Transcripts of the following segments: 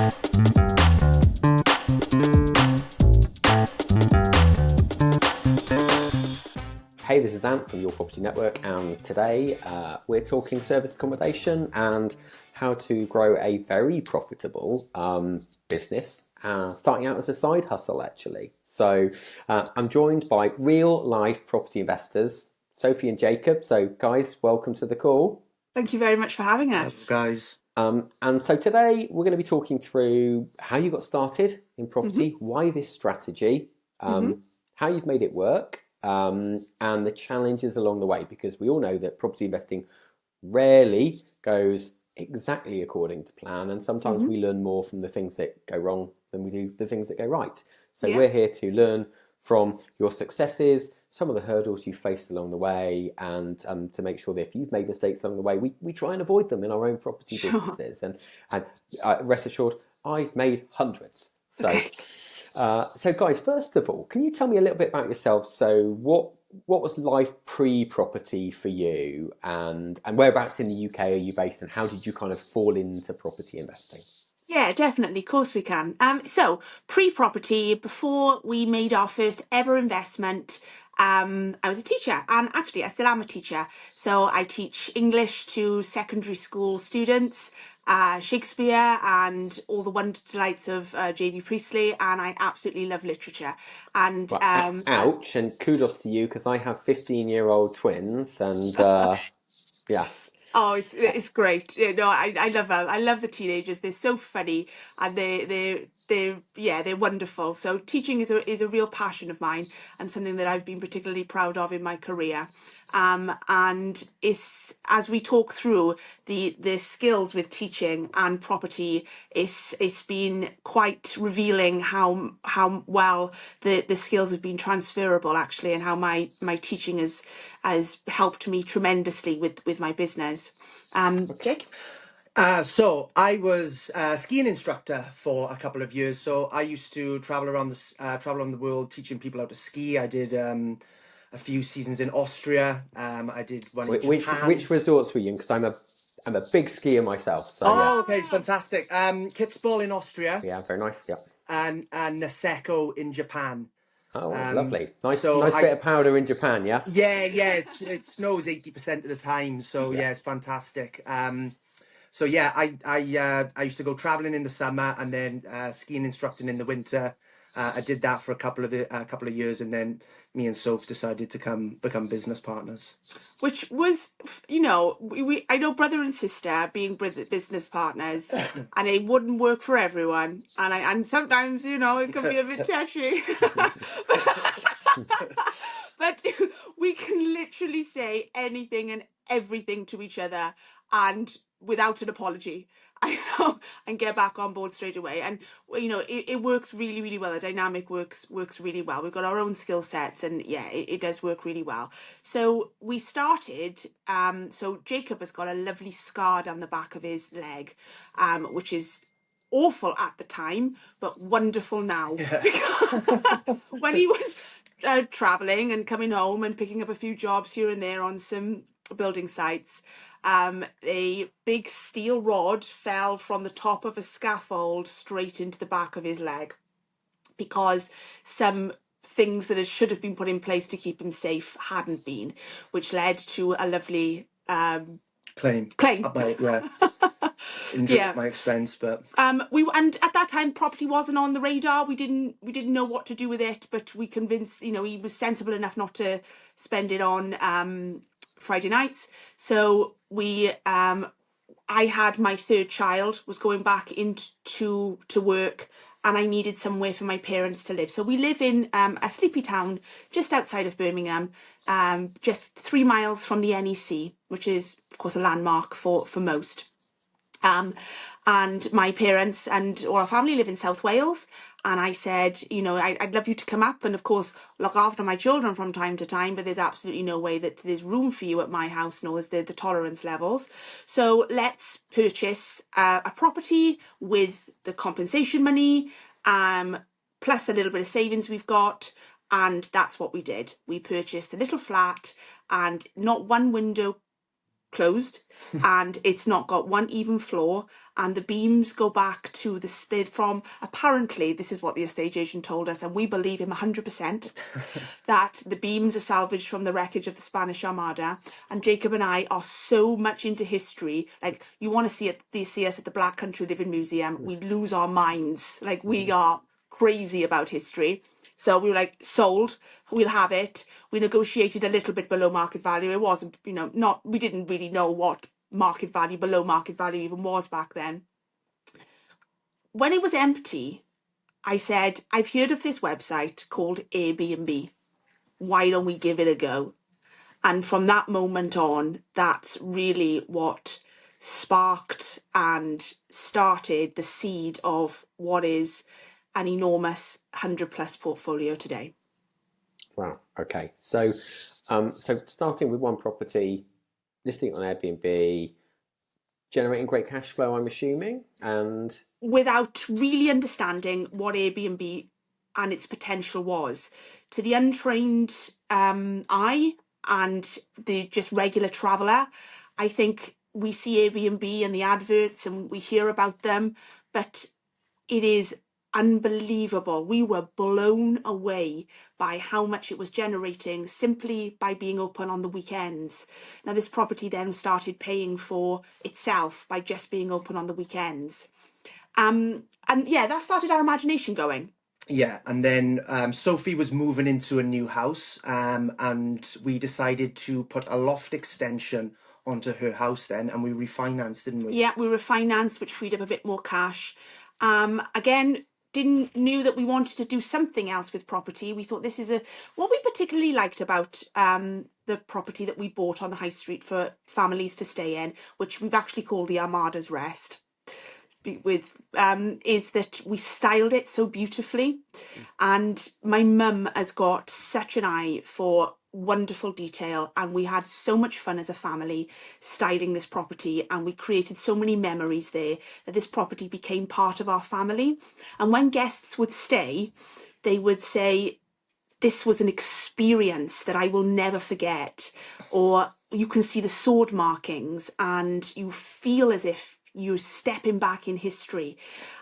Hey, this is Ant from Your Property Network, and today we're talking serviced accommodation and how to grow a very profitable business, starting out as a side hustle, actually. So I'm joined by real life property investors, Sophie and Jacob. So guys, welcome to the call. Thank you very much for having us. Guys. And so today we're going to be talking through how you got started in property, why this strategy, how you've made it work, and the challenges along the way, because we all know that property investing rarely goes exactly according to plan, and sometimes we learn more from the things that go wrong than we do the things that go right. So we're here to learn from your successes, some of the hurdles you faced along the way, and to make sure that if you've made mistakes along the way, we try and avoid them in our own property businesses. And rest assured, I've made hundreds. So. So guys, first of all, can you tell me a little bit about yourselves? So what was life pre-property for you, and whereabouts in the UK are you based, and how did you kind of fall into property investing? Yeah, definitely. Of course we can. So pre-property, before we made our first ever investment, I was a teacher, and actually I still am a teacher. So I teach English to secondary school students, Shakespeare and all the wonder delights of J.B. Priestley, and I absolutely love literature. And ouch, and kudos to you, because I have 15-year-old twins, and yeah. Oh, it's great. You know, I love them. I love the teenagers. They're so funny, and they're wonderful. So teaching is a real passion of mine, and something that I've been particularly proud of in my career. And it's, as we talk through the skills with teaching and property, it's been quite revealing how well the skills have been transferable, actually, and how my teaching has helped me tremendously with my business. Jake? So I was a skiing instructor for a couple of years. So I used to travel around the world teaching people how to ski. I did a few seasons in Austria. I did one in Japan. Which resorts were you in? Because I'm a big skier myself. So okay, fantastic. Kitzbühel in Austria. Yeah, very nice. Yeah. And Niseko in Japan. Oh, lovely. Nice bit of powder in Japan, yeah? Yeah, it snows 80% of the time, so yeah, it's fantastic. So yeah, I used to go traveling in the summer and then skiing instructing in the winter. I did that for a couple of years, and then me and Soph decided to become business partners. Which was, you know, I know brother and sister being business partners, and it wouldn't work for everyone. And sometimes, you know, it can be a bit touchy. But we can literally say anything and everything to each other, and without an apology, I know, and get back on board straight away. And you know, it works really, really well. The dynamic works really well. We've got our own skill sets, and yeah, it does work really well. So we started. So Jacob has got a lovely scar down the back of his leg, which is awful at the time, but wonderful now. Yeah. When he was traveling and coming home and picking up a few jobs here and there on some building sites, a big steel rod fell from the top of a scaffold straight into the back of his leg, because some things that should have been put in place to keep him safe hadn't been, which led to a lovely claim. Injured at my expense, but and at that time property wasn't on the radar. We didn't know what to do with it, but we convinced, you know, he was sensible enough not to spend it on Friday nights. So I had my third child, was going back into work, and I needed somewhere for my parents to live. So we live in a sleepy town just outside of Birmingham, just 3 miles from the NEC, which is of course a landmark for most. And my parents and all our family live in South Wales. And I said, you know, I'd love you to come up and, of course, look after my children from time to time, but there's absolutely no way that there's room for you at my house, nor is there the tolerance levels. So let's purchase a property with the compensation money, plus a little bit of savings we've got. And that's what we did. We purchased a little flat, and not one window closed, and it's not got one even floor, and the beams go back to from, apparently, this is what the estate agent told us, and we believe him 100%, that the beams are salvaged from the wreckage of the Spanish Armada. And Jacob and I are so much into history, like, you want to see us at the Black Country Living Museum, we lose our minds, like, we are crazy about history. So we were like, sold, we'll have it. We negotiated a little bit below market value. It wasn't, we didn't really know what below market value even was back then. When it was empty, I said, I've heard of this website called Airbnb. Why don't we give it a go? And from that moment on, that's really what sparked and started the seed of what is an enormous 100+ portfolio today. Wow. Okay. So, so starting with one property, listing it on Airbnb, generating great cash flow, I'm assuming, and without really understanding what Airbnb and its potential was. To the untrained eye and the just regular traveller, I think we see Airbnb and the adverts and we hear about them, but it is unbelievable. We were blown away by how much it was generating simply by being open on the weekends. Now, this property then started paying for itself by just being open on the weekends. And yeah, that started our imagination going. Yeah, and then Sophie was moving into a new house, and we decided to put a loft extension onto her house then, and we refinanced, didn't we? Yeah, we refinanced, which freed up a bit more cash. Again, knew that we wanted to do something else with property. We thought what we particularly liked about the property that we bought on the high street for families to stay in, which we've actually called the Armada's Rest, is that we styled it so beautifully. And my mum has got such an eye for wonderful detail, and we had so much fun as a family styling this property, and we created so many memories there that this property became part of our family. And when guests would stay, they would say, this was an experience that I will never forget. Or you can see the sword markings and you feel as if you're stepping back in history.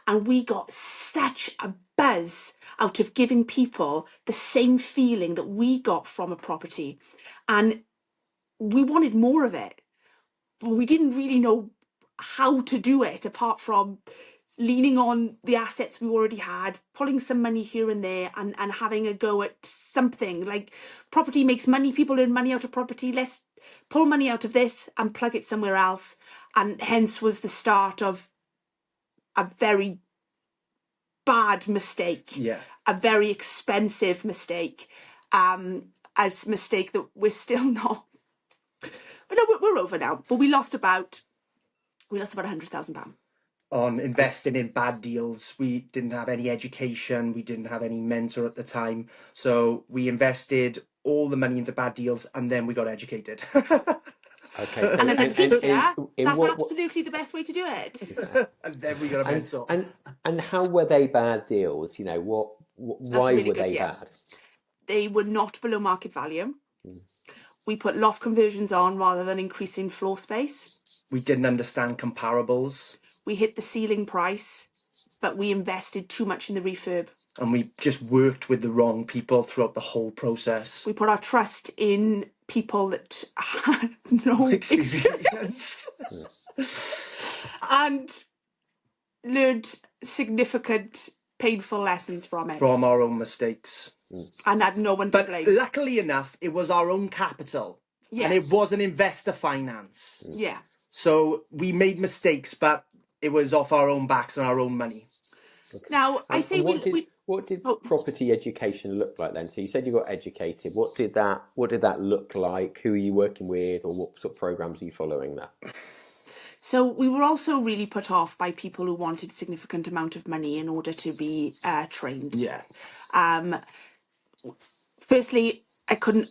And we got such a buzz out of giving people the same feeling that we got from a property. And we wanted more of it, but we didn't really know how to do it apart from leaning on the assets we already had, pulling some money here and there, and having a go at something. Like, property makes money, people earn money out of property, let's pull money out of this and plug it somewhere else. And hence was the start of a very bad mistake. Yeah. A very expensive mistake. As mistake that we're still not. No, we're over now. But we lost about £100,000. On investing in bad deals. We didn't have any education. We didn't have any mentor at the time. So we invested all the money into bad deals, and then we got educated. okay. So And as a teacher, that's what, absolutely the best way to do it. yeah. And then we got a mentor. And how were they bad deals? You know, why really were good, they yeah. bad? They were not below market value. We put loft conversions on rather than increasing floor space. We didn't understand comparables. We hit the ceiling price, but we invested too much in the refurb. And we just worked with the wrong people throughout the whole process. We put our trust in people that had no experience. And learned significant, painful lessons from it. From our own mistakes. And had no one to blame. But luckily enough, it was our own capital. Yes. And it wasn't investor finance. Yeah. So we made mistakes, but it was off our own backs and our own money. Okay. Now, I say what did property education look like then? So you said you got educated. What did that look like? Who are you working with, or what sort of programs are you following there? So we were also really put off by people who wanted a significant amount of money in order to be trained. Yeah. Firstly, I couldn't.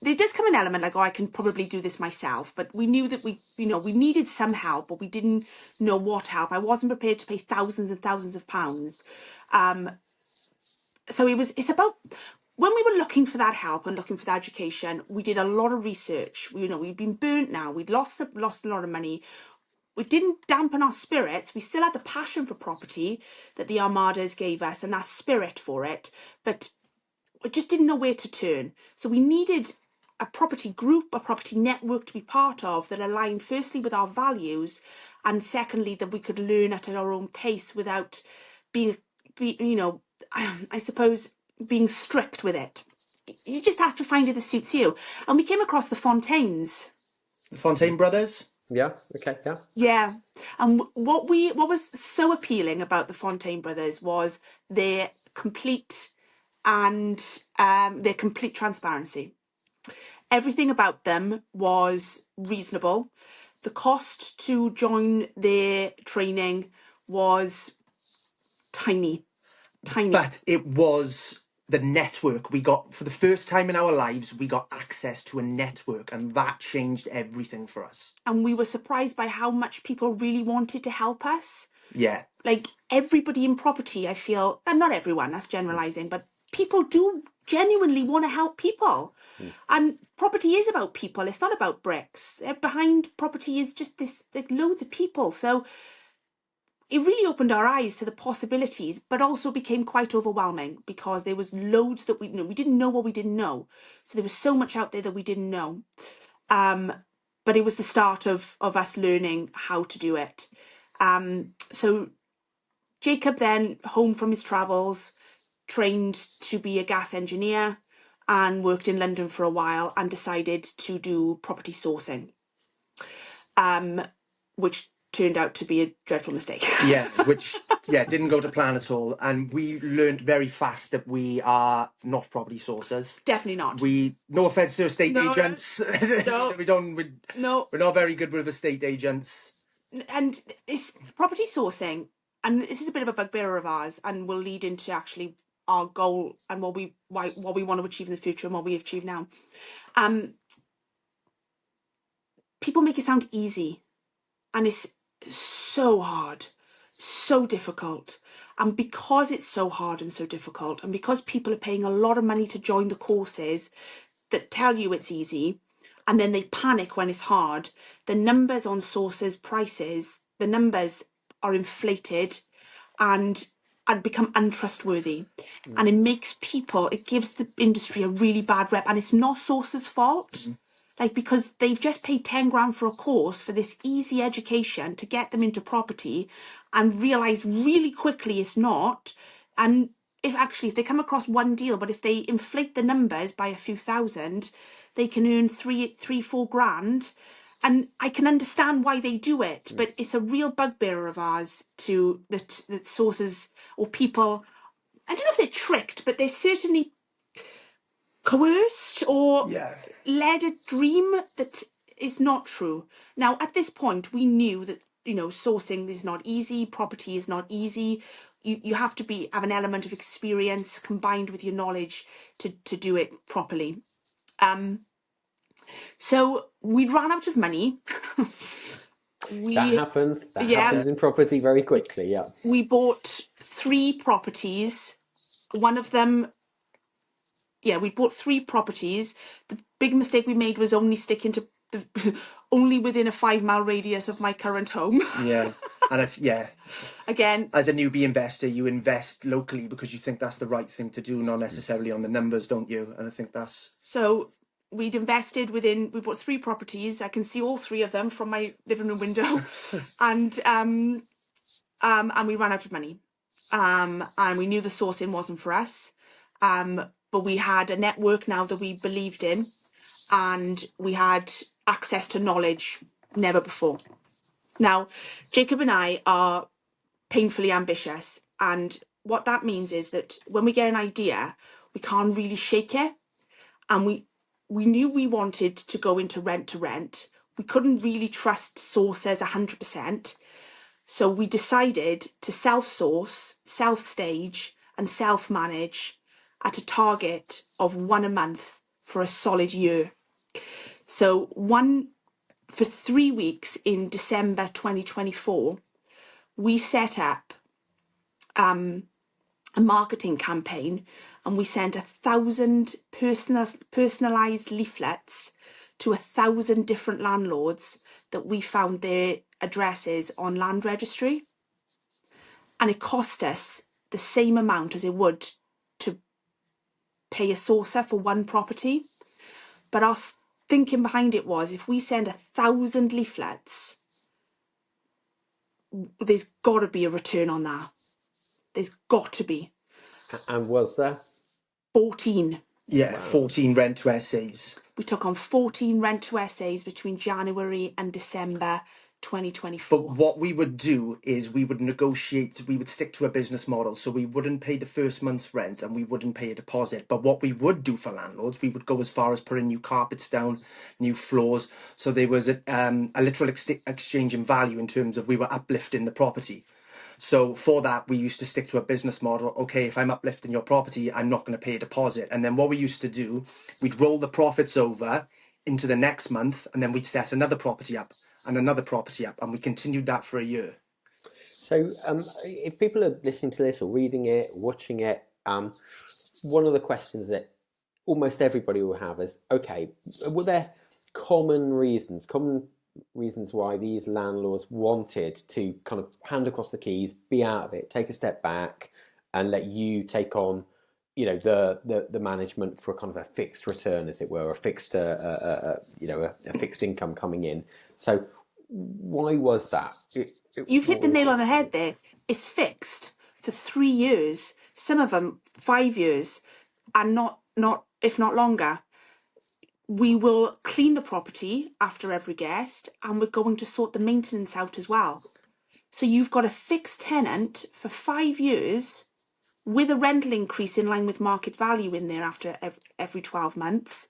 There does come an element like, I can probably do this myself, but we knew that we needed some help, but we didn't know what help. I wasn't prepared to pay thousands and thousands of pounds. So it's about when we were looking for that help and looking for that education, we did a lot of research. We'd been burnt now. We'd lost a lot of money. We didn't dampen our spirits. We still had the passion for property that the Armadas gave us and that spirit for it, but we just didn't know where to turn. So we needed a property group, a property network to be part of that aligned firstly with our values, and secondly that we could learn at our own pace without being I suppose being strict with it. You just have to find it that suits you. And we came across the Fontaines. The Fontaine brothers. Yeah. Okay. Yeah. Yeah. And what was so appealing about the Fontaine brothers was their complete transparency. Everything about them was reasonable. The cost to join their training was tiny. But it was the network. We got, for the first time in our lives, we got access to a network, and that changed everything for us. And we were surprised by how much people really wanted to help us. Yeah. Like everybody in property, I feel, and not everyone, that's generalising, but people do genuinely want to help people. And property is about people. It's not about bricks. Behind property is just this, like, loads of people. So it really opened our eyes to the possibilities, but also became quite overwhelming because there was loads that we didn't know what we didn't know. So there was so much out there that we didn't know. But it was the start of us learning how to do it. So Jacob then, home from his travels, trained to be a gas engineer and worked in London for a while and decided to do property sourcing, which turned out to be a dreadful mistake. Which didn't go to plan at all. And we learned very fast that we are not property sourcers. Definitely not. No offense to estate agents. No. We're not very good with estate agents. And it's property sourcing, and this is a bit of a bugbear of ours, and will lead into actually our goal and what we want to achieve in the future and what we achieve now. People make it sound easy, and it's so hard, so difficult. And because it's so hard and so difficult, and because people are paying a lot of money to join the courses that tell you it's easy, and then they panic when it's hard, the numbers on sources, prices, the numbers are inflated and become untrustworthy. And it gives the industry a really bad rep, and it's not sources' fault. Like, because they've just paid 10 grand for a course for this easy education to get them into property and realise really quickly it's not. And if they come across one deal, but if they inflate the numbers by a few thousand, they can earn 4 grand. And I can understand why they do it, but it's a real bugbear of ours that sources or people, I don't know if they're tricked, but they're certainly coerced or led a dream that is not true. Now, at this point, we knew that, sourcing is not easy, property is not easy. You have to have an element of experience combined with your knowledge to do it properly. So we ran out of money. That happens in property very quickly. Yeah. We bought 3 properties. One of them, we bought 3 properties. The big mistake we made was only sticking to only within a 5-mile radius of my current home. Yeah. And again, as a newbie investor, you invest locally because you think that's the right thing to do, not necessarily on the numbers, don't you? And I think that's... So we bought 3 properties. I can see all 3 of them from my living room window. And we ran out of money. And we knew the sourcing wasn't for us. But we had a network now that we believed in, and we had access to knowledge never before. Now, Jacob and I are painfully ambitious, and what that means is that when we get an idea, we can't really shake it. And we knew we wanted to go into rent to rent. We couldn't really trust sources 100%. So we decided to self-source, self-stage and self-manage at a target of 1 a month for a solid year. So for 3 weeks in December 2024, we set up a marketing campaign, and we sent 1,000 personalised leaflets to 1,000 different landlords that we found their addresses on land registry. And it cost us the same amount as it would to pay a sourcer for one property. But our thinking behind it was, if we send 1,000 leaflets, there's got to be a return on that. There's got to be. And was there? 14. Yeah, 14 rent to essays. We took on 14 rent to essays between January and December 2024. But what we would do is we would negotiate, we would stick to a business model. So we wouldn't pay the first month's rent and we wouldn't pay a deposit. But what we would do for landlords, we would go as far as putting new carpets down, new floors. So there was a literal exchange in value in terms of we were uplifting the property. So for that, we used to stick to a business model. Okay, if I'm uplifting your property, I'm not going to pay a deposit. And then what we used to do, we'd roll the profits over into the next month, and then we'd set another property up and another property up, and we continued that for a year. So if people are listening to this or reading it, watching it, one of the questions that almost everybody will have is, okay, were there common reasons why these landlords wanted to kind of hand across the keys, be out of it, take a step back, and let you take on, you know, the management for a kind of a fixed return, as it were, a fixed a fixed income coming in? So why was that? You've hit the nail on the head there. It's fixed for 3 years, some of them 5 years, and not if not longer. We will clean the property after every guest, and we're going to sort the maintenance out as well. So you've got a fixed tenant for 5 years with a rental increase in line with market value in there after every 12 months,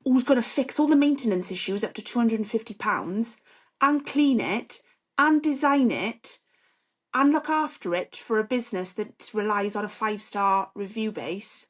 who's going to fix all the maintenance issues up to £250 and clean it and design it and look after it for a business that relies on a 5-star review base.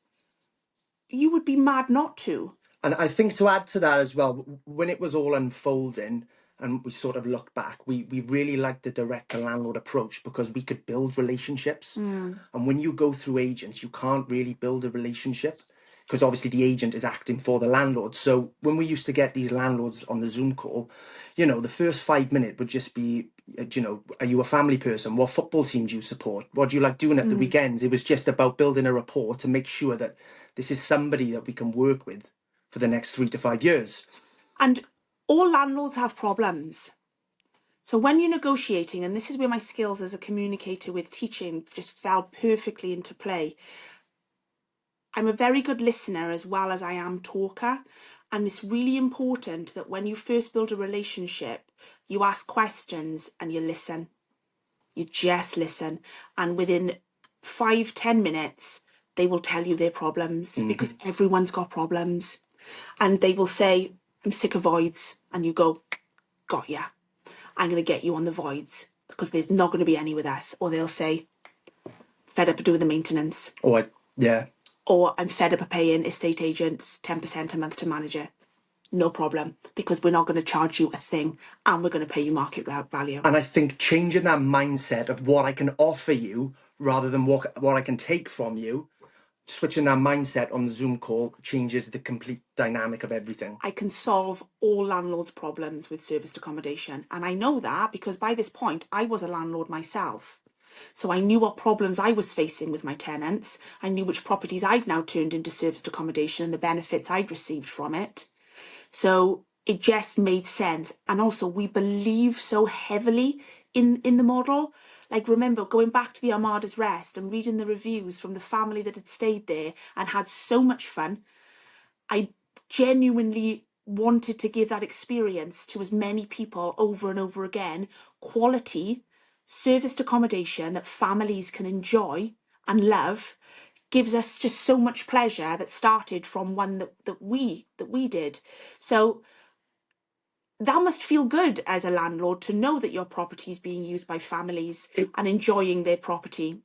You would be mad not to. And I think to add to that as well, when it was all unfolding and we sort of look back, we really liked the direct to landlord approach because we could build relationships. And when you go through agents, you can't really build a relationship because obviously the agent is acting for the landlord. So when we used to get these landlords on the Zoom call, you know, the first 5 minutes would just be, you know, are you a family person? What football team do you support? What do you like doing at the weekends? It was just about building a rapport to make sure that this is somebody that we can work with for the next 3 to 5 years. And all landlords have problems. So when you're negotiating, and this is where my skills as a communicator with teaching just fell perfectly into play, I'm a very good listener as well as I am talker. And it's really important that when you first build a relationship, you ask questions and you listen. You just listen. And within 5-10 minutes, they will tell you their problems because everyone's got problems. And they will say, I'm sick of voids. And you go, got ya. I'm going to get you on the voids because there's not going to be any with us. Or they'll say, fed up of doing the maintenance. Or I'm fed up of paying estate agents 10% a month to manage it. No problem, because we're not going to charge you a thing and we're going to pay you market value. And I think changing that mindset of what I can offer you rather than what I can take from you, switching that mindset on the Zoom call changes the complete dynamic of everything. I can solve all landlords' problems with serviced accommodation. And I know that because by this point, I was a landlord myself. So I knew what problems I was facing with my tenants. I knew which properties I'd now turned into serviced accommodation and the benefits I'd received from it. So it just made sense. And also we believe so heavily in the model. Like, remember going back to the Armada's Rest and reading the reviews from the family that had stayed there and had so much fun. I genuinely wanted to give that experience to as many people over and over again. Quality, serviced accommodation that families can enjoy and love gives us just so much pleasure that started from one that we did. So that must feel good as a landlord to know that your property is being used by families and enjoying their property.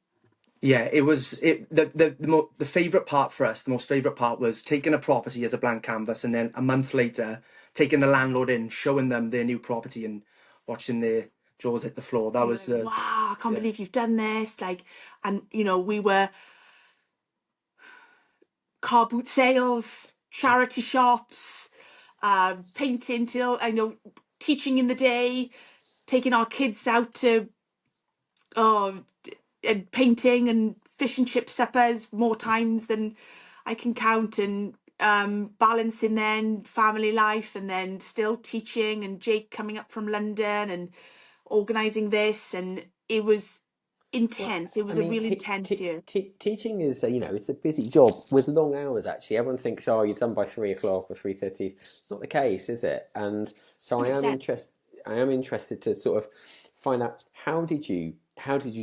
Yeah, it was the favourite part for us. The most favourite part was taking a property as a blank canvas, and then a month later taking the landlord in, showing them their new property, and watching their jaws hit the floor. That You were was like, wow, I can't yeah. believe you've done this. Like, and you know, we were car boot sales, charity shops, painting till, I know, teaching in the day, taking our kids out to and painting and fish and chip suppers more times than I can count, and balancing then family life and then still teaching, and Jake coming up from London and organising this, and it was Well, intense. It I was a mean, real intense year. teaching is, it's a busy job with long hours. Actually, everyone thinks, oh, you're done by 3 o'clock or 3:30. It's not the case, is it? And so I am 100%. interested to sort of find out how did you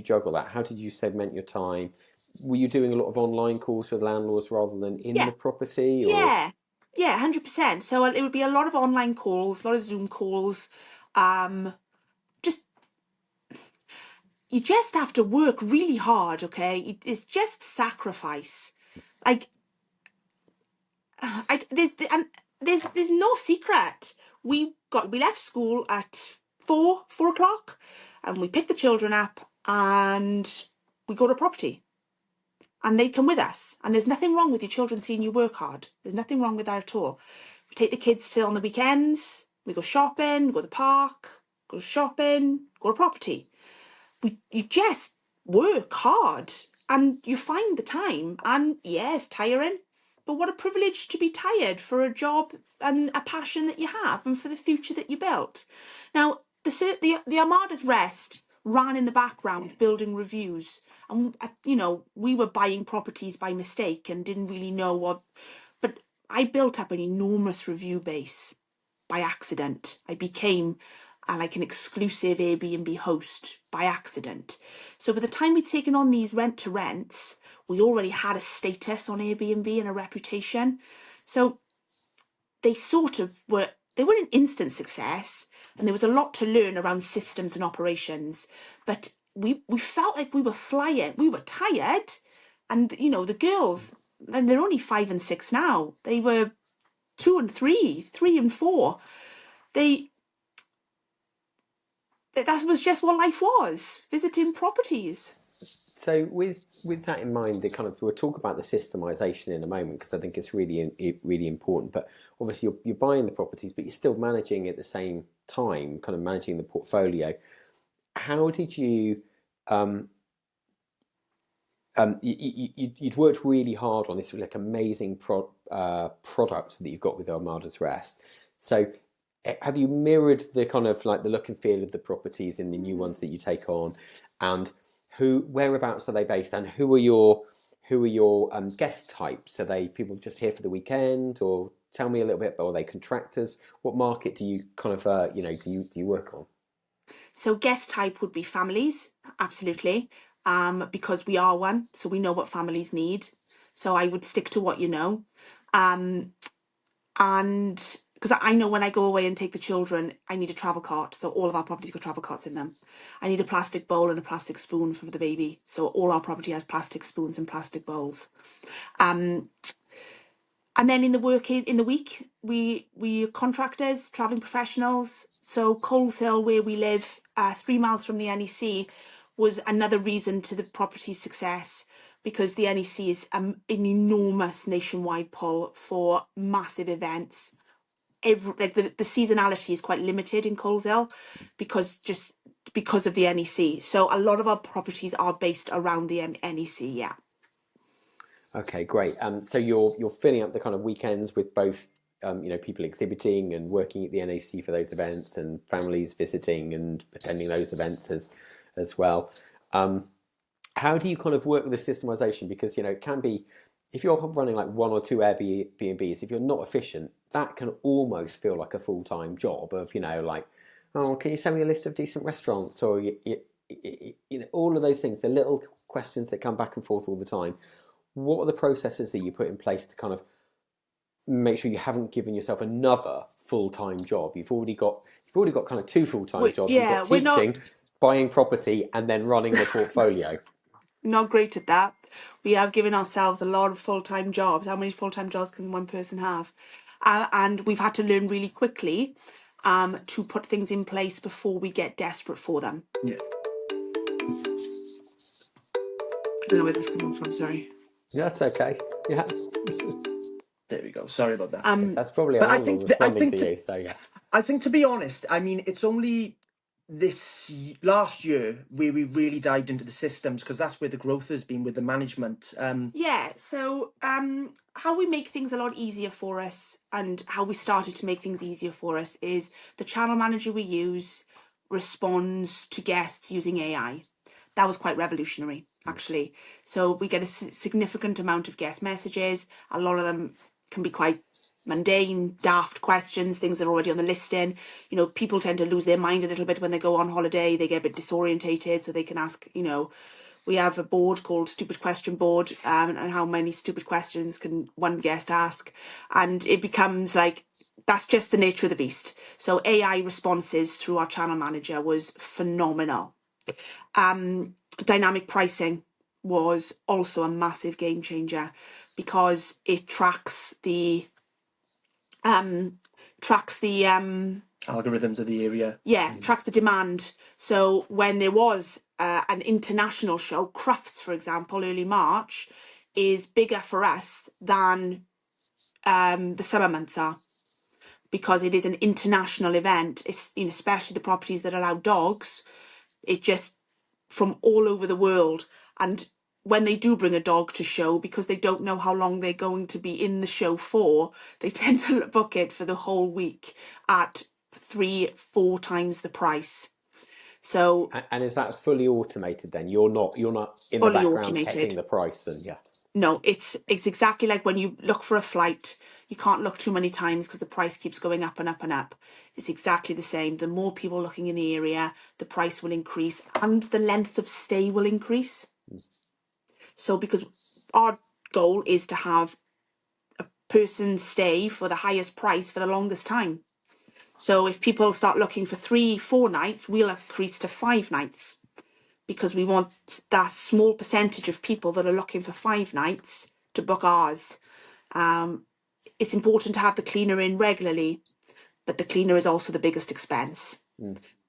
juggle that? How did you segment your time? Were you doing a lot of online calls with landlords rather than in Yeah, the property, or? yeah, yeah, 100%. So it would be a lot of online calls, a lot of Zoom calls. Um, just you just have to work really hard, okay? It's just sacrifice. Like there's no secret. We left school at 4 o'clock, and we picked the children up and we go to property, and they come with us. And there's nothing wrong with your children seeing you work hard. There's nothing wrong with that at all. We take the kids to on the weekends. We go shopping, go to the park, go shopping, go to property. You just work hard and you find the time. And yes, tiring, but what a privilege to be tired for a job and a passion that you have and for the future that you built. Now, the Armada's Rest ran in the background building reviews, and we were buying properties by mistake and didn't really know what, but I built up an enormous review base by accident. I became like an exclusive Airbnb host by accident. So by the time we'd taken on these rent to rents, we already had a status on Airbnb and a reputation. So they were an instant success, and there was a lot to learn around systems and operations. But we felt like we were flying. We were tired, and the girls, and they're only 5 and 6 now. They were 2 and 3, 3 and 4. That was just what life was, visiting properties. So with that in mind, we'll talk about the systemization in a moment, because I think it's really important. But obviously you're buying the properties, but you're still managing at the same time, kind of managing the portfolio. How did you you'd worked really hard on this like amazing product that you've got with Armada's Rest. So have you mirrored the kind of like the look and feel of the properties in the new ones that you take on, and whereabouts are they based, and who are your guest types? Are they people just here for the weekend, or tell me a little bit? Or are they contractors? What market do you kind of do you work on? So guest type would be families, absolutely, because we are one, so we know what families need. So I would stick to what you know. Um, and because I know when I go away and take the children, I need a travel cart. So all of our properties got travel carts in them. I need a plastic bowl and a plastic spoon for the baby. So all our property has plastic spoons and plastic bowls. And then in the week, we are contractors, travelling professionals. So Coleshill, where we live, 3 miles from the NEC, was another reason to the property's success, because the NEC is an enormous nationwide pull for massive events. The seasonality is quite limited in Coleshill because of the NEC. So a lot of our properties are based around the NEC. Yeah. Okay, great. So you're filling up the kind of weekends with both, people exhibiting and working at the NAC for those events, and families visiting and attending those events as well. How do you kind of work with the systemization? Because it can be, if you're running like one or two Airbnbs, if you're not efficient, that can almost feel like a full-time job of, like, oh, can you send me a list of decent restaurants, or all of those things, the little questions that come back and forth all the time. What are the processes that you put in place to kind of make sure you haven't given yourself another full-time job? You've already got kind of two full-time jobs. You've got We're not teaching, buying property, and then running the portfolio. not great at that. We have given ourselves a lot of full-time jobs. How many full-time jobs can one person have? And we've had to learn really quickly to put things in place before we get desperate for them. Yeah. I don't know where this is coming from, sorry. That's okay. Yeah. There we go. Sorry about that. That's probably a But I landlord think responding to you. So yeah. I think, to be honest, I mean, it's only last year where we really dived into the systems, because that's where the growth has been with the management. Yeah, so how we make things a lot easier for us and how we started to make things easier for us is the channel manager we use responds to guests using AI. That was quite revolutionary, actually. So we get a significant amount of guest messages. A lot of them can be quite mundane, daft questions, things that are already on the listing. You know, people tend to lose their mind a little bit when they go on holiday. They get a bit disorientated, so they can ask, you know, we have a board called Stupid Question Board, and how many stupid questions can one guest ask? And it becomes like, that's just the nature of the beast. So AI responses through our channel manager was phenomenal. Dynamic pricing was also a massive game changer because it tracks the Algorithms of the area. tracks the demand. So when there was an international show, Crufts, for example, early March, is bigger for us than the summer months are, because it is an international event. It's, you know, especially the properties that allow dogs, it just from all over the world. And when they do bring a dog to show, because they don't know how long they're going to be in the show for, they tend to book it for the whole week at 3-4 times the price. So And is that fully automated then? You're not in the fully background automated. setting the price and yeah. No, it's exactly like when you look for a flight, you can't look too many times because the price keeps going up and up and up. It's exactly the same. The more people looking in the area, the price will increase and the length of stay will increase. So because our goal is to have a person stay for the highest price for the longest time. So if people start looking for 3-4 nights, we'll increase to 5 nights, because we want that small percentage of people that are looking for 5 nights to book ours. It's important to have the cleaner in regularly, but the cleaner is also the biggest expense.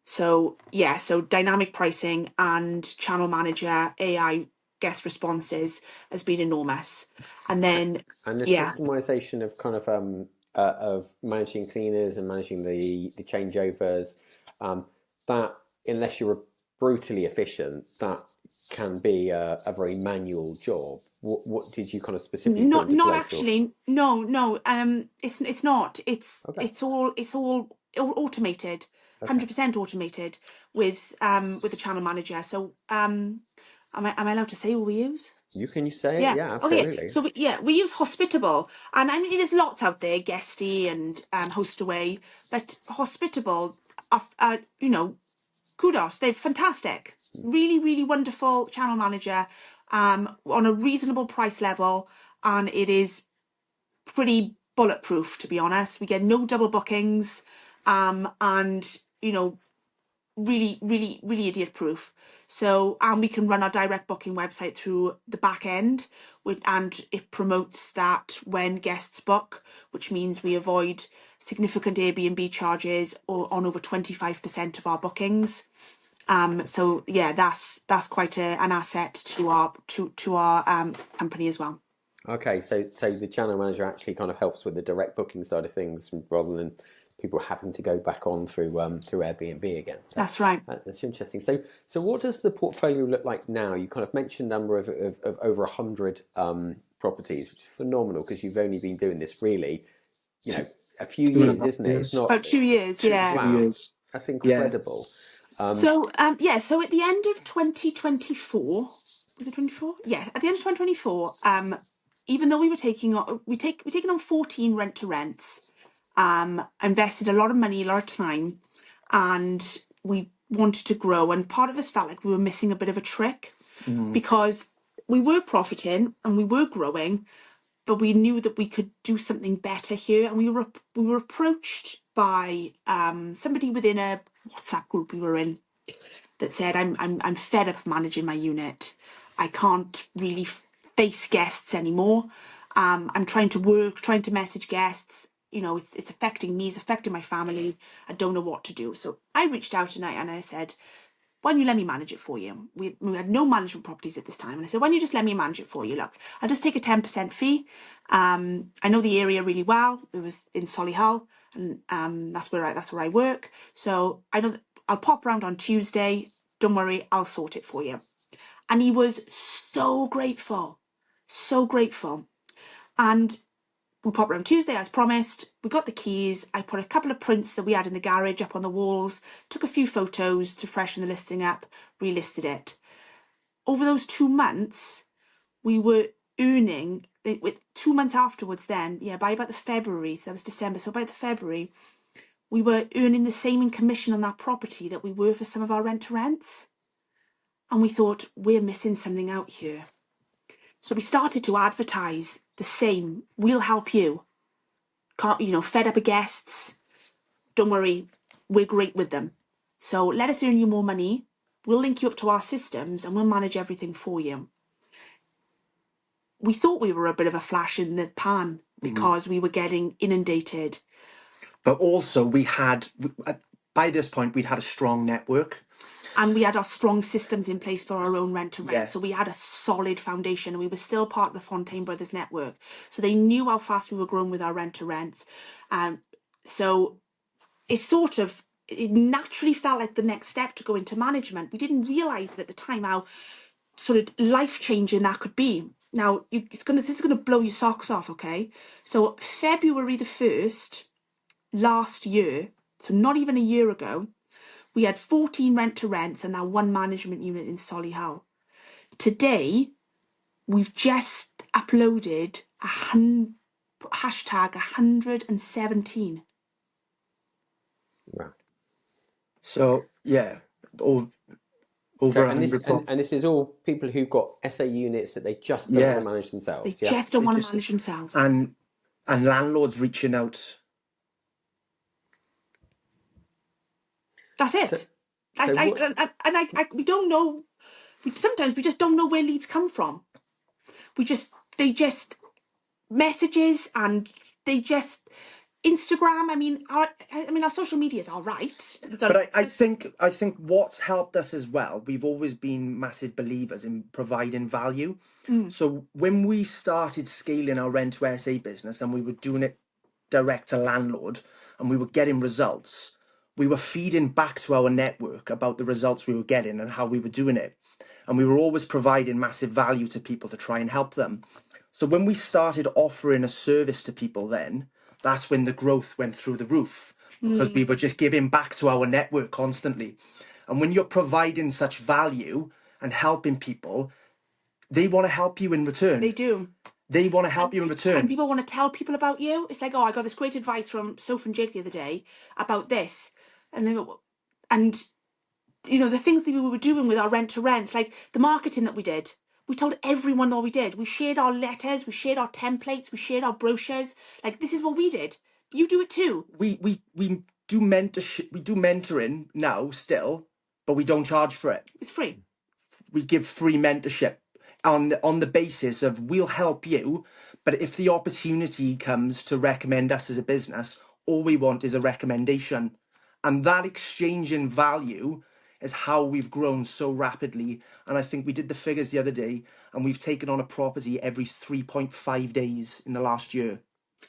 So yeah, so dynamic pricing and channel manager AI guest responses has been enormous. And then And the systemization of kind of managing cleaners and managing the changeovers, that unless you're brutally efficient, that can be a very manual job. What did you kind of specifically put into not place? actually, no. It's not. It's all automated, 100% automated with the channel manager. So am I allowed to say what we use? You say it? Yeah, Okay. absolutely. So we use Hospitable, and I mean there's lots out there, Guesty and Hostaway, but Hospitable are you know, kudos, they're fantastic, really, really wonderful channel manager, on a reasonable price level, and it is pretty bulletproof, to be honest. We get no double bookings, and you know, really, really, really idiot proof. So, and we can run our direct booking website through the back end, and it promotes that when guests book, which means we avoid significant Airbnb charges on over 25% of our bookings. So yeah, that's quite an asset to our company as well. Okay, so the channel manager actually kind of helps with the direct booking side of things rather than people having to go back on through Airbnb again. So that's right. That's interesting. So what does the portfolio look like now? You kind of mentioned a number of over 100 properties, which is phenomenal because you've only been doing this really, you know, a few years, isn't it? It's not about 2 years. Yeah. Wow, that's incredible. So at the end of 2024, was it 24? Yeah, at the end of 2024, even though we were taking on 14 rent to rents, invested a lot of money, a lot of time, and we wanted to grow. And part of us felt like we were missing a bit of a trick because we were profiting and we were growing, but we knew that we could do something better here. And we were approached by somebody within a WhatsApp group we were in that said, I'm fed up of managing my unit. I can't really face guests anymore. I'm trying to message guests, it's affecting me, it's affecting my family. I don't know what to do. So I reached out and I said, why don't you let me manage it for you? We had no management properties at this time. And I said, why don't you just let me manage it for you? Look, I'll just take a 10% fee. I know the area really well. It was in Solihull, and that's where I work. So I know I'll pop around on Tuesday. Don't worry, I'll sort it for you. And he was so grateful, so grateful. And we popped around Tuesday as promised. We got the keys. I put a couple of prints that we had in the garage up on the walls, took a few photos to freshen the listing up, relisted it. Over those 2 months, we were earning, with 2 months afterwards then, by about the February, so that was December, so by the February, we were earning the same in commission on that property that we were for some of our rent-to-rents. And we thought, we're missing something out here. So we started to advertise the same, we'll help you. Fed up with guests, don't worry, we're great with them. So let us earn you more money, we'll link you up to our systems and we'll manage everything for you. We thought we were a bit of a flash in the pan because we were getting inundated. But also by this point, we'd had a strong network. And we had our strong systems in place for our own rent-to-rent. Yeah. So we had a solid foundation and we were still part of the Fontaine Brothers network. So they knew how fast we were growing with our rent-to-rents. So it naturally felt like the next step to go into management. We didn't realise at the time how sort of life-changing that could be. Now, this is going to blow your socks off, okay? So February the 1st, last year, so not even a year ago, we had 14 rent-to-rents and now 1 management unit in Solihull. Today, we've just uploaded hashtag 117. Wow. So, yeah, over 100. And this is all people who've got SA units that they just don't want to manage themselves. They just don't want to manage themselves. And landlords reaching out. That's it. We don't know. Sometimes we just don't know where leads come from. They just messages and they just Instagram. Our social media is all right. But I think what's helped us as well, we've always been massive believers in providing value. So when we started scaling our rent to SA business and we were doing it direct to landlord and we were getting results, we were feeding back to our network about the results we were getting and how we were doing it. And we were always providing massive value to people to try and help them. So when we started offering a service to people then, that's when the growth went through the roof, because we were just giving back to our network constantly. And when you're providing such value and helping people, they want to help you in return. They do. They want to help you in return. And people want to tell people about you. It's like, I got this great advice from Sophie and Jacob the other day about this. And they go, and the things that we were doing with our rent-to-rents, like the marketing that we did. We told everyone what we did. We shared our letters, we shared our templates, we shared our brochures. Like, this is what we did. You do it too. We do mentorship, we do mentoring now still, but we don't charge for it. It's free. We give free mentorship on the basis of we'll help you, but if the opportunity comes to recommend us as a business, all we want is a recommendation. And that exchange in value is how we've grown so rapidly. And I think we did the figures the other day, and we've taken on a property every 3.5 days in the last year.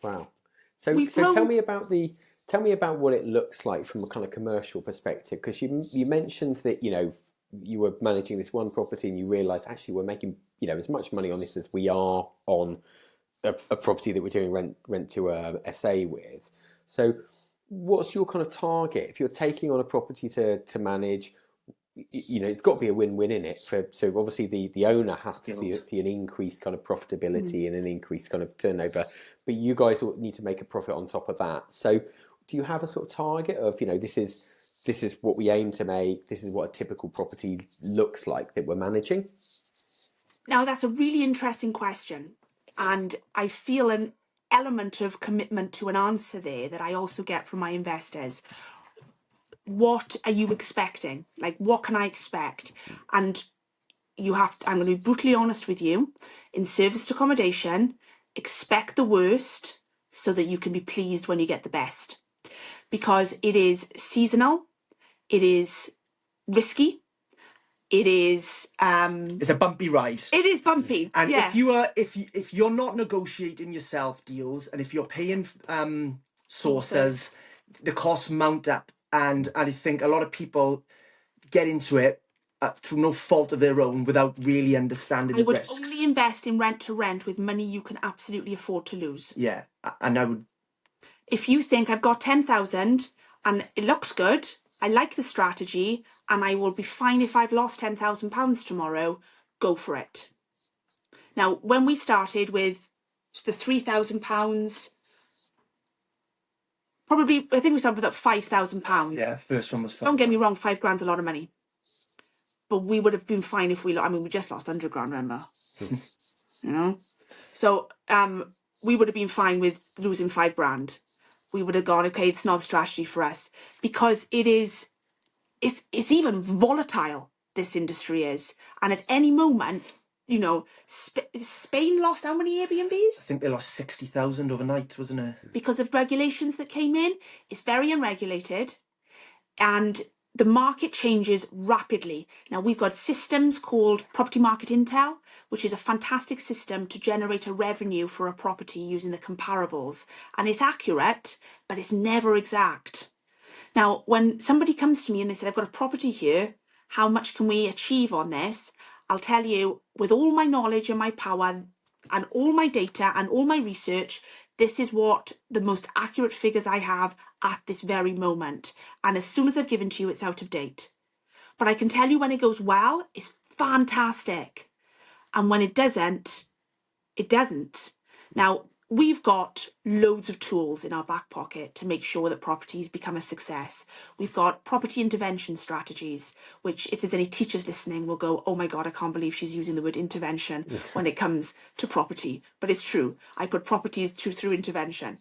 Wow. So tell me about what it looks like from a kind of commercial perspective, because you mentioned that you were managing this one property and you realised actually we're making as much money on this as we are on a property that we're doing rent to a SA with. So what's your kind of target if you're taking on a property to manage? It's got to be a win-win in it. So obviously the owner has to see an increased kind of profitability and an increased kind of turnover, but you guys need to make a profit on top of that. So do you have a sort of target of this is what we aim to make, this is what a typical property looks like that we're managing? Now that's a really interesting question, and I feel an element of commitment to an answer there that I also get from my investors. What are you expecting? Like, what can I expect? And I'm going to be brutally honest with you. In serviced accommodation, expect the worst, so that you can be pleased when you get the best. Because it is seasonal, it is risky, it is It's a bumpy ride. it is bumpy. And yeah. if you're not negotiating yourself deals, and if you're paying sources, the costs mount up, and I think a lot of people get into it through no fault of their own without really understanding I the would risks. only invest in rent to rent with money you can absolutely afford to lose. Yeah, and I would. If you think I've got 10,000 and it looks good, I like the strategy, and I will be fine if I've lost £10,000 tomorrow, go for it. Now, when we started with the £3,000, probably, I think we started with about £5,000. Yeah, first one was fun. Don't get me wrong, £5,000's a lot of money. But we would have been fine if we just lost 100 grand, remember? You know? So we would have been fine with losing £5,000. We would have gone, okay, it's not a strategy for us, because it's even volatile, this industry is. And at any moment, Spain lost how many Airbnbs? I think they lost 60,000 overnight, wasn't it? Because of regulations that came in. It's very unregulated, and the market changes rapidly. Now, we've got systems called Property Market Intel, which is a fantastic system to generate a revenue for a property using the comparables. And it's accurate, but it's never exact. Now, when somebody comes to me and they say, I've got a property here, how much can we achieve on this? I'll tell you, with all my knowledge and my power and all my data and all my research, this is what the most accurate figures I have at this very moment. And as soon as I've given to you, it's out of date. But I can tell you when it goes well, it's fantastic. And when it doesn't, it doesn't. Now, we've got loads of tools in our back pocket to make sure that properties become a success. We've got property intervention strategies, which if there's any teachers listening will go, oh my God, I can't believe she's using the word intervention when it comes to property. But it's true. I put properties through intervention.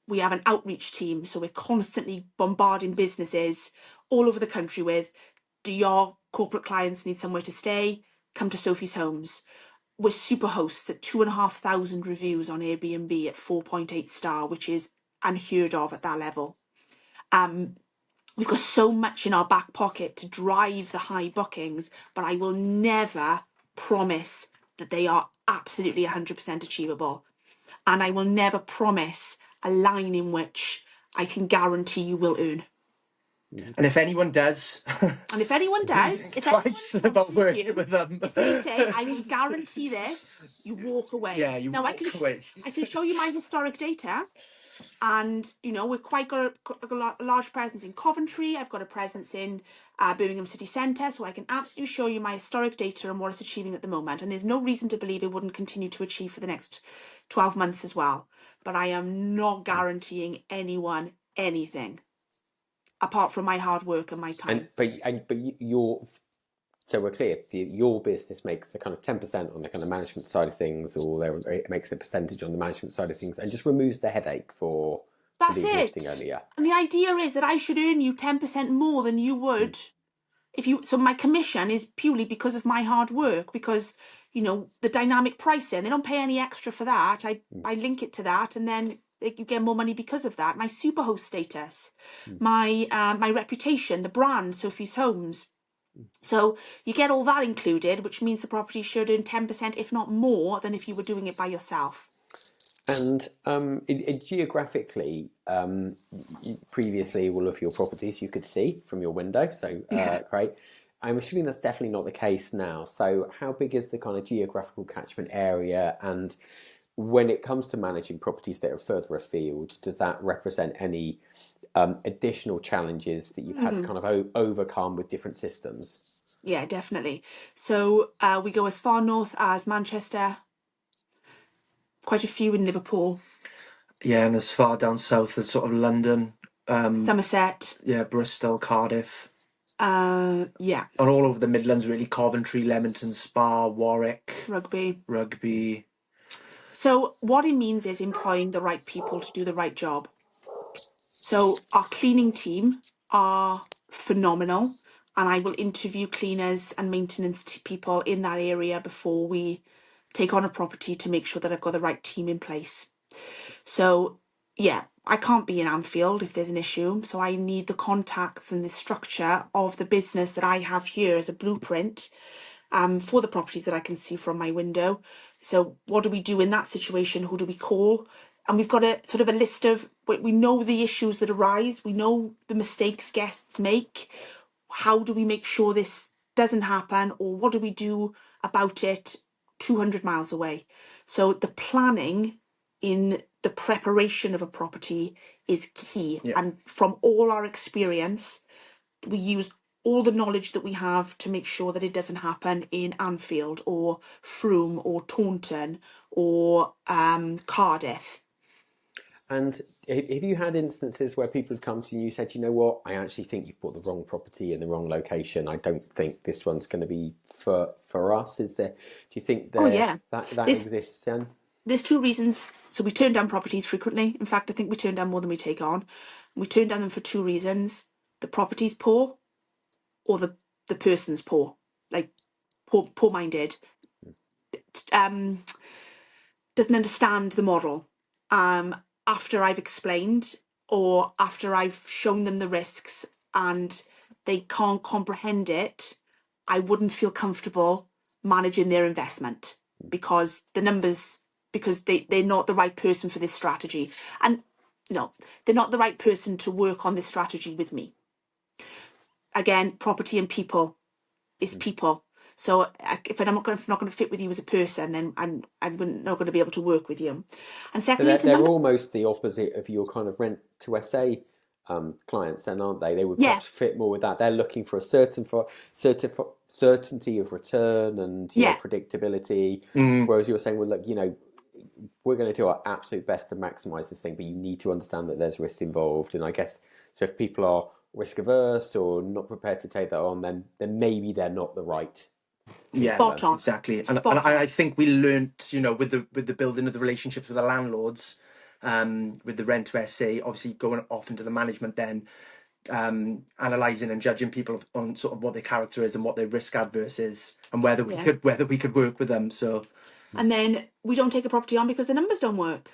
We have an outreach team, so we're constantly bombarding businesses all over the country with, do your corporate clients need somewhere to stay? Come to Sophie's Homes. We're super hosts at 2,500 reviews on Airbnb at 4.8 star, which is unheard of at that level. We've got so much in our back pocket to drive the high bookings, but I will never promise that they are absolutely 100% achievable. And I will never promise a line in which I can guarantee you will earn. And if anyone does, if anyone twice about working with them. If they say, I will guarantee this, you walk away. Yeah, you walk away. I can show you my historic data. And, we've quite got a large presence in Coventry. I've got a presence in Birmingham City Centre. So I can absolutely show you my historic data and what it's achieving at the moment. And there's no reason to believe it wouldn't continue to achieve for the next 12 months as well. But I am not guaranteeing anyone anything, apart from my hard work and my time. So we're clear, your business makes the kind of 10% on the kind of management side of things, or it makes a percentage on the management side of things, and just removes the headache for the existing owner. And the idea is that I should earn you 10% more than you would if you. So my commission is purely because of my hard work, because the dynamic pricing, they don't pay any extra for that. I link it to that, and then you get more money because of that. My superhost status, my reputation, the brand, Sophie's Homes. So you get all that included, which means the property should earn 10%, if not more, than if you were doing it by yourself. And geographically, previously all of your properties you could see from your window, so great. I'm assuming that's definitely not the case now. So how big is the kind of geographical catchment area? And when it comes to managing properties that are further afield, does that represent any additional challenges that you've had to kind of overcome with different systems? Yeah, definitely. So we go as far north as Manchester, quite a few in Liverpool. Yeah, and as far down south as sort of London. Somerset. Yeah, Bristol, Cardiff. Yeah. And all over the Midlands, really. Coventry, Leamington Spa, Warwick. Rugby. So what it means is employing the right people to do the right job. So our cleaning team are phenomenal, and I will interview cleaners and maintenance people in that area before we take on a property to make sure that I've got the right team in place. So yeah, I can't be in Anfield if there's an issue. So I need the contacts and the structure of the business that I have here as a blueprint for the properties that I can see from my window. So what do we do in that situation? Who do we call? And we've got a sort of a list of, we know the issues that arise. We know the mistakes guests make. How do we make sure this doesn't happen? Or what do we do about it 200 miles away? So the planning in the preparation of a property is key. Yeah. And from all our experience, we use all the knowledge that we have to make sure that it doesn't happen in Anfield or Frome or Taunton or Cardiff. And have you had instances where people have come to you and you said, you know what, I actually think you've bought the wrong property in the wrong location. I don't think this one's going to be for us. Is there? Do you think Oh yeah, that there's exists, Jen? there's two reasons. So we turn down properties frequently. In fact, I think we turn down more than we take on. We turn down them for two reasons: the property's poor, or the person's poor, like poor-minded. Doesn't understand the model after I've explained or after I've shown them the risks and they can't comprehend it, I wouldn't feel comfortable managing their investment because the numbers, because they're not the right person for this strategy. And no, they're not the right person to work on this strategy with me. Again, property and people is people. So if I'm not going to fit with you as a person, then I'm not going to be able to work with you. And secondly, So they're almost the opposite of your kind of rent to SA clients, then, aren't they? They would yeah, perhaps fit more with that. They're looking for a certainty of return and yeah. predictability. Mm. Whereas you're saying, well, look, we're going to do our absolute best to maximise this thing, but you need to understand that there's risks involved. And I guess so if people are risk averse or not prepared to take that on, then maybe they're not the right. Yeah, Spot on. exactly. And Spot on. I think we learnt, with the building of the relationships with the landlords, with the rent to SA, obviously going off into the management then, analysing and judging people on sort of what their character is and what their risk adverse is and whether we Yeah. could work with them. So And then we don't take a property on because the numbers don't work.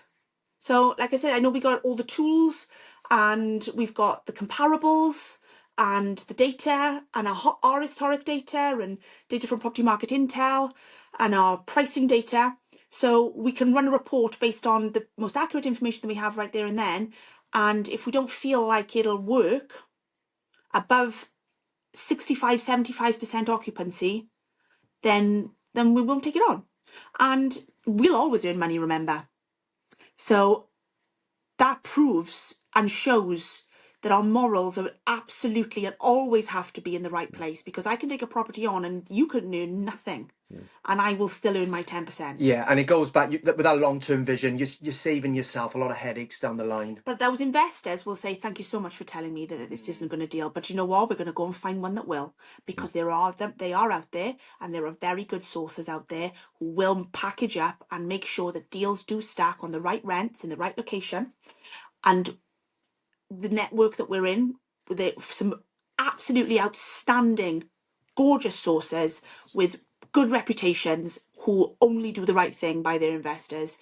So, like I said, I know we got all the tools and we've got the comparables and the data and our historic data and data from Property Market Intel and our pricing data. So we can run a report based on the most accurate information that we have right there and then. And if we don't feel like it'll work above 65, 75% occupancy, then we won't take it on. And we'll always earn money, remember. So that proves and shows that our morals are absolutely and always have to be in the right place, because I can take a property on and you can earn nothing and I will still earn my 10%. yeah, and it goes back with that long-term vision. You're saving yourself a lot of headaches down the line. But those investors will say, thank you so much for telling me that this isn't going to deal. But you know what? We're going to go and find one that will, because they are out there, and there are very good sources out there who will package up and make sure that deals do stack on the right rents in the right location. And the network that we're in, with some absolutely outstanding, gorgeous sources with good reputations who only do the right thing by their investors.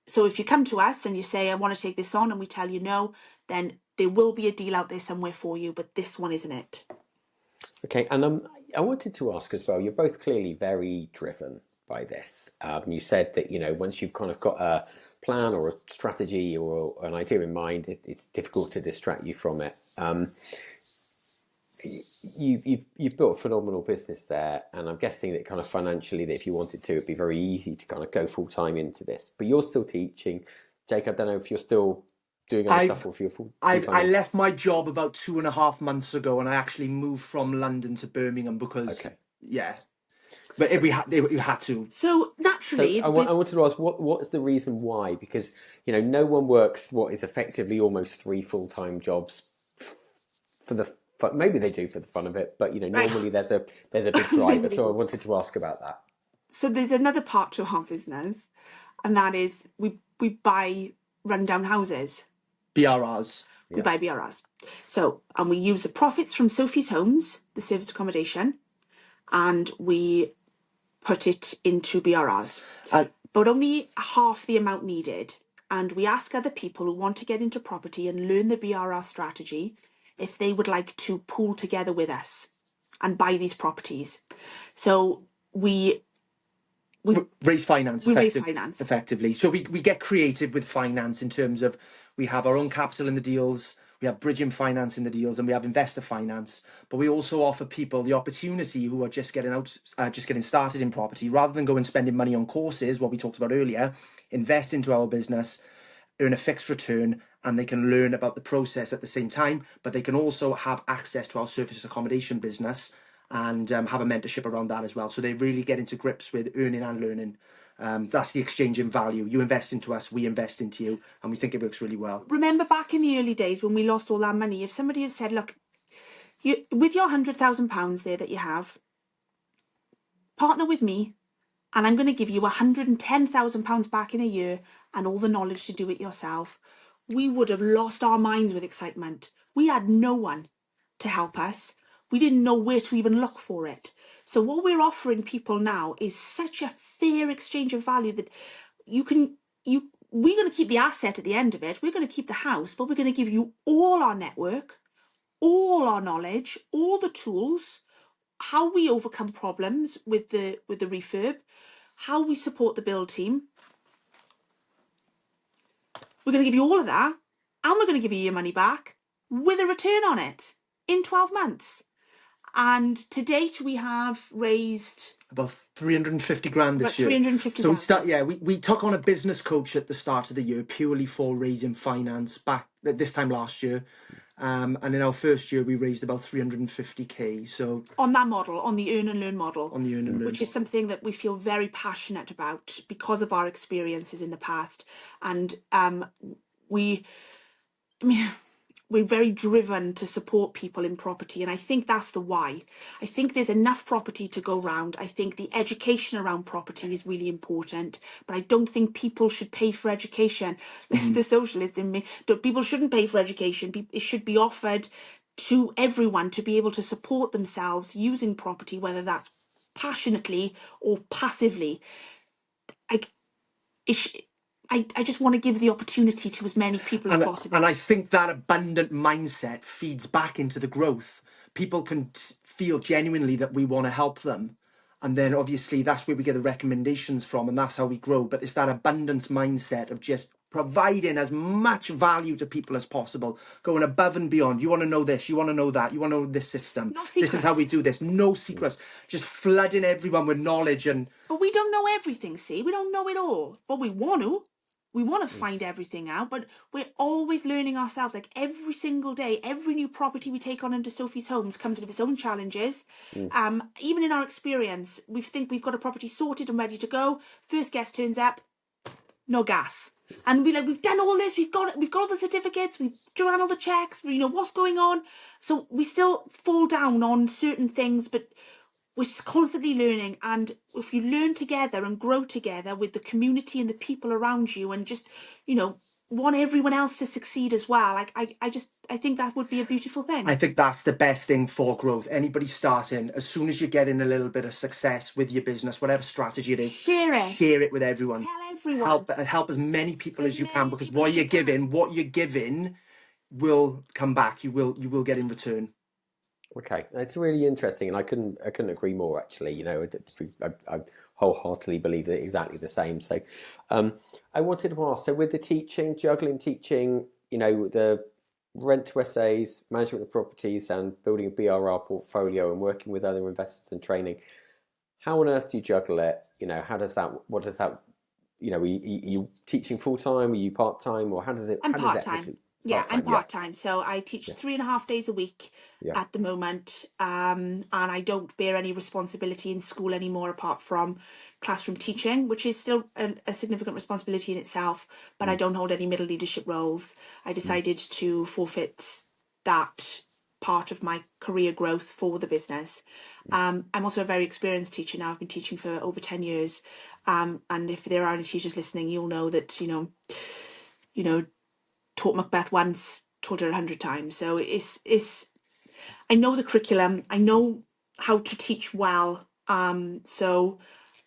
So if you come to us and you say, I want to take this on, and we tell you no, then there will be a deal out there somewhere for you, but this one isn't it. Okay, and I wanted to ask as well, you're both clearly very driven by this. You said that, once you've kind of got a plan or a strategy or an idea in mind, it's difficult to distract you from it. You've built a phenomenal business there, and I'm guessing that kind of financially, that if you wanted to, it'd be very easy to kind of go full time into this. But you're still teaching, Jake. I don't know if you're still doing other stuff or if you're full time. I left my job about 2.5 months ago, and I actually moved from London to Birmingham because but we had to. So naturally, I wanted to ask, what is the reason why? Because no one works what is effectively almost 3 full-time jobs for the fun. Maybe they do for the fun of it, but normally there's a big driver. So I wanted to ask about that. So there's another part to our business, and that is we buy rundown houses. BRRs. We buy BRRs. So, and we use the profits from Sophie's Homes, the serviced accommodation, and we put it into BRRs. But only half the amount needed. and we ask other people who want to get into property and learn the BRR strategy if they would like to pool together with us and buy these properties. So we raise finance, raise finance. effectively. So we get creative with finance in terms of we have our own capital in the deals, we have bridging finance in the deals, and we have investor finance. But we also offer people the opportunity who are just getting started in property, rather than go and spending money on courses, what we talked about earlier, invest into our business, earn a fixed return, and they can learn about the process at the same time. But they can also have access to our service accommodation business and have a mentorship around that as well. So they really get into grips with earning and learning. That's the exchange in value. You invest into us, we invest into you, and we think it works really well. Remember back in the early days when we lost all that money, if somebody had said, look, with your £100,000 there that you have, partner with me, and I'm going to give you £110,000 back in a year and all the knowledge to do it yourself, we would have lost our minds with excitement. We had no one to help us. We didn't know where to even look for it. So what we're offering people now is such a fair exchange of value that we're going to keep the asset at the end of it. We're going to keep the house, but we're going to give you all our network, all our knowledge, all the tools, how we overcome problems with the refurb, how we support the build team. We're going to give you all of that, and we're going to give you your money back with a return on it in 12 months. And to date, we have raised about 350 grand this year. 350 so grand. we took on a business coach at the start of the year purely for raising finance back this time last year. And in our first year, we raised about 350k. So on that model, on the earn and learn model, which is something that we feel very passionate about because of our experiences in the past, and we're very driven to support people in property, and I think that's the why. I think there's enough property to go round. I think the education around property is really important, but I don't think people should pay for education. The socialist in me, people shouldn't pay for education. It should be offered to everyone to be able to support themselves using property, whether that's passionately or passively. I just want to give the opportunity to as many people as possible. And I think that abundant mindset feeds back into the growth. People can feel genuinely that we want to help them. And then obviously that's where we get the recommendations from, and that's how we grow. But it's that abundance mindset of just providing as much value to people as possible, going above and beyond. You want to know this, you want to know that, you want to know this system. No secrets. This is how we do this. No secrets. Just flooding everyone with knowledge. But we don't know everything, see? We don't know it all. But we want to. We want to find everything out, but we're always learning ourselves. Like every single day, every new property we take on into Sophie's Homes comes with its own challenges. Even in our experience, we think we've got a property sorted and ready to go. First guest turns up, no gas. And we've done all this, we've got all the certificates, we've drawn all the checks, we know what's going on. So we still fall down on certain things, but we're constantly learning, and if you learn together and grow together with the community and the people around you, and just want everyone else to succeed as well, I think that would be a beautiful thing. I think that's the best thing for growth. Anybody starting, as soon as you're getting a little bit of success with your business, whatever strategy it is, share it with everyone. Tell everyone. Help as many people as you can, because what you're giving will come back. You will get in return. Okay, it's really interesting, and I couldn't agree more. Actually, I wholeheartedly believe exactly the same. So, I wanted to ask. So, with the juggling teaching, the rent to essays, management of properties, and building a BRR portfolio, and working with other investors and training, how on earth do you juggle it? How does that? What does that? Are you teaching full time? Are you part time, or how does it? I'm part time. Yeah, I'm part-time. So I teach 3.5 days a week at the moment. And I don't bear any responsibility in school anymore apart from classroom teaching, which is still a significant responsibility in itself. But I don't hold any middle leadership roles. I decided to forfeit that part of my career growth for the business. I'm also a very experienced teacher now. I've been teaching for over 10 years. And if there are any teachers listening, you'll know that, taught Macbeth once, taught her 100 times. So I know the curriculum. I know how to teach well. So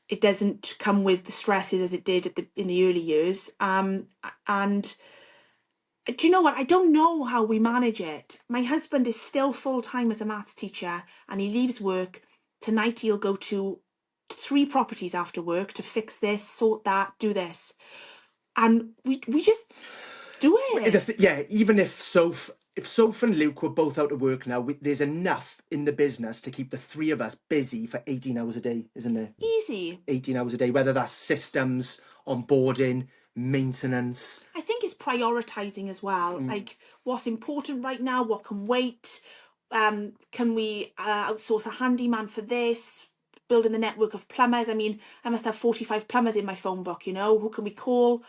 it doesn't come with the stresses as it did in the early years. And do you know what? I don't know how we manage it. My husband is still full-time as a maths teacher, and he leaves work. Tonight he'll go to 3 properties after work to fix this, sort that, do this. And we just do it. Yeah, even if Soph and Luke were both out of work now, there's enough in the business to keep the 3 of us busy for 18 hours a day, isn't there? Easy. 18 hours a day, whether that's systems, onboarding, maintenance. I think it's prioritizing as well. Like, what's important right now, what can wait. Can we outsource a handyman for this? Building the network of plumbers. I mean, I must have 45 plumbers in my phone book, you know. Who can we call?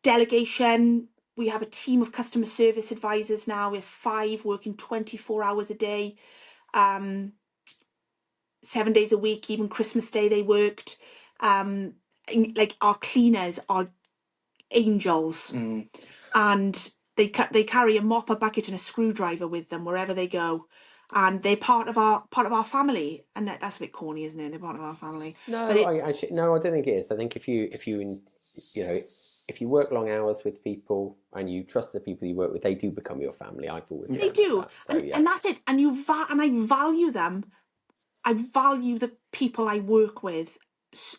Delegation. We have a team of customer service advisors now. We have 5 working 24 hours a day, 7 days a week. Even Christmas Day they worked. Like, our cleaners are angels, and they carry a mop, a bucket, and a screwdriver with them wherever they go, and they're part of our family. And that's a bit corny, isn't it? They're part of our family. No, But no, I don't think it is. I think if you you know, if you work long hours with people and you trust the people you work with, they do become your family. I've always they found do, that. So, and that's it. And and I value them. I value the people I work with,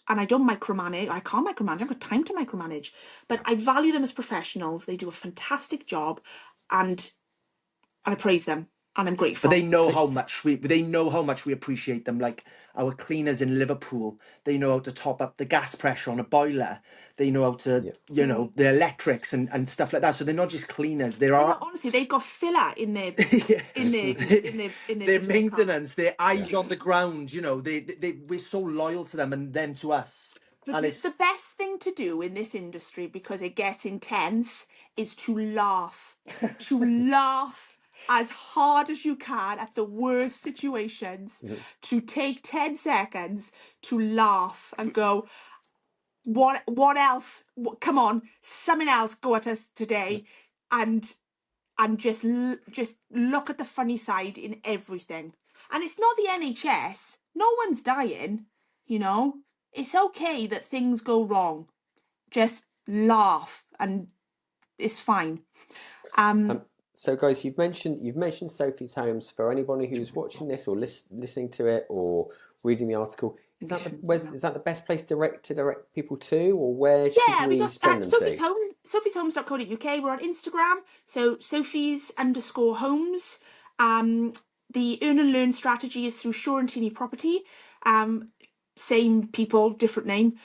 and I don't micromanage. I can't micromanage. I haven't got time to micromanage. But I value them as professionals. They do a fantastic job, and I praise them, and I'm grateful. But they know how much we appreciate them. Like our cleaners in Liverpool, they know how to top up the gas pressure on a boiler. They know how to, you know, the electrics and stuff like that. So they're not just cleaners. Honestly, they've got filler in their their maintenance, their eyes on the ground. You know, we're so loyal to them and them to us. But And it's the best thing to do in this industry, because it gets intense, is to laugh. To laugh as hard as you can at the worst situations. To take 10 seconds to laugh and go, what else? Come on, something else go at us today, and just look at the funny side in everything. And it's not the NHS. No one's dying, you know. It's okay that things go wrong. Just laugh, and it's fine. So, guys, you've mentioned Sophie's Homes. For anybody who's watching this or listening to it or reading the article, is that the best place to direct people to, or where should we send them Sophie's to? Home, sophieshomes.co.uk. We're on Instagram, so Sophie's_homes. The earn and learn strategy is through Shaw and Tierney Property. Same people, different name.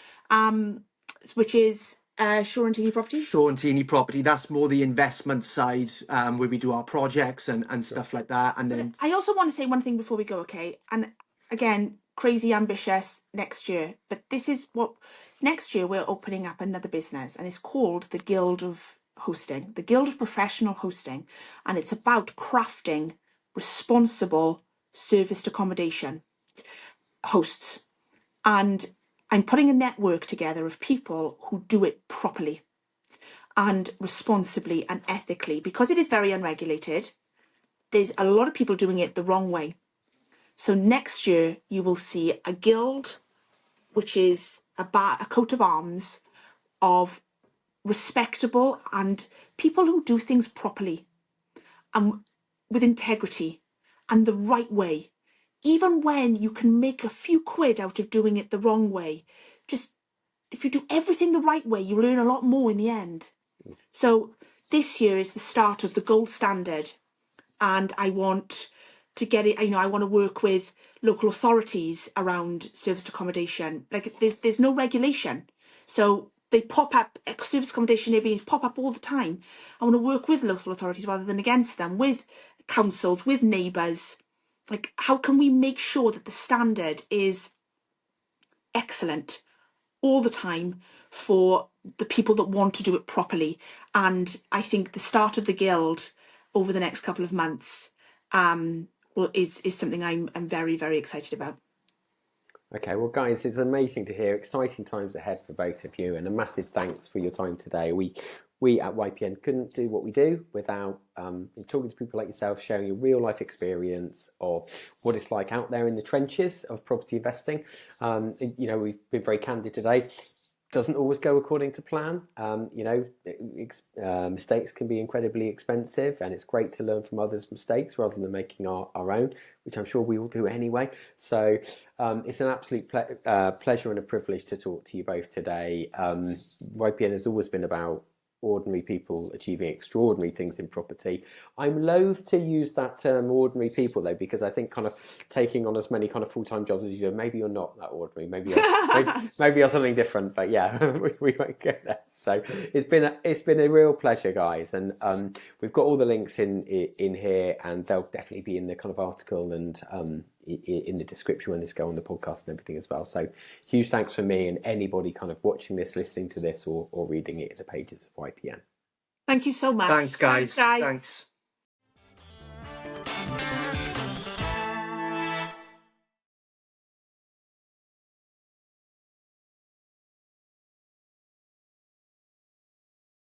Which is Shaw and Tierney Property. Shaw and Tierney Property. That's more the investment side, where we do our projects and stuff like that. And then I also want to say one thing before we go, okay? And again, crazy ambitious next year, but this is what next year we're opening up another business, and it's called the Guild of Hosting, the Guild of Professional Hosting, and it's about crafting responsible serviced accommodation hosts. And I'm putting a network together of people who do it properly and responsibly and ethically, because it is very unregulated. There's a lot of people doing it the wrong way. So next year you will see a guild, which is a coat of arms of respectable and people who do things properly and with integrity and the right way. Even when you can make a few quid out of doing it the wrong way, just if you do everything the right way, you'll earn a lot more in the end. So this year is the start of the gold standard, and I want to get it. I want to work with local authorities around serviced accommodation. Like there's no regulation, so they pop up. Serviced accommodation Airbnbs pop up all the time. I want to work with local authorities rather than against them, with councils, with neighbours. Like, how can we make sure that the standard is excellent all the time for the people that want to do it properly? And I think the start of the guild over the next couple of months is something I'm very, very excited about. Okay, well, guys, it's amazing to hear. Exciting times ahead for both of you, and a massive thanks for your time today. We we at YPN couldn't do what we do without talking to people like yourself, sharing your real life experience of what it's like out there in the trenches of property investing. We've been very candid today. Doesn't always go according to plan. Mistakes can be incredibly expensive, and it's great to learn from others' mistakes rather than making our own, which I'm sure we will do anyway. So it's an absolute pleasure and a privilege to talk to you both today. YPN has always been about ordinary people achieving extraordinary things in property. I'm loath to use that term ordinary people though, because I think kind of taking on as many kind of full-time jobs as you do, maybe you're not that ordinary, maybe you're something different, but yeah, we won't get there. So it's been a real pleasure, guys, and we've got all the links in here, and they'll definitely be in the kind of article and in the description when this go on the podcast and everything as well. So huge thanks from me and anybody kind of watching this, listening to this, or reading it in the pages of YPN. Thank you so much. Thanks, guys. Thanks, guys. Thanks.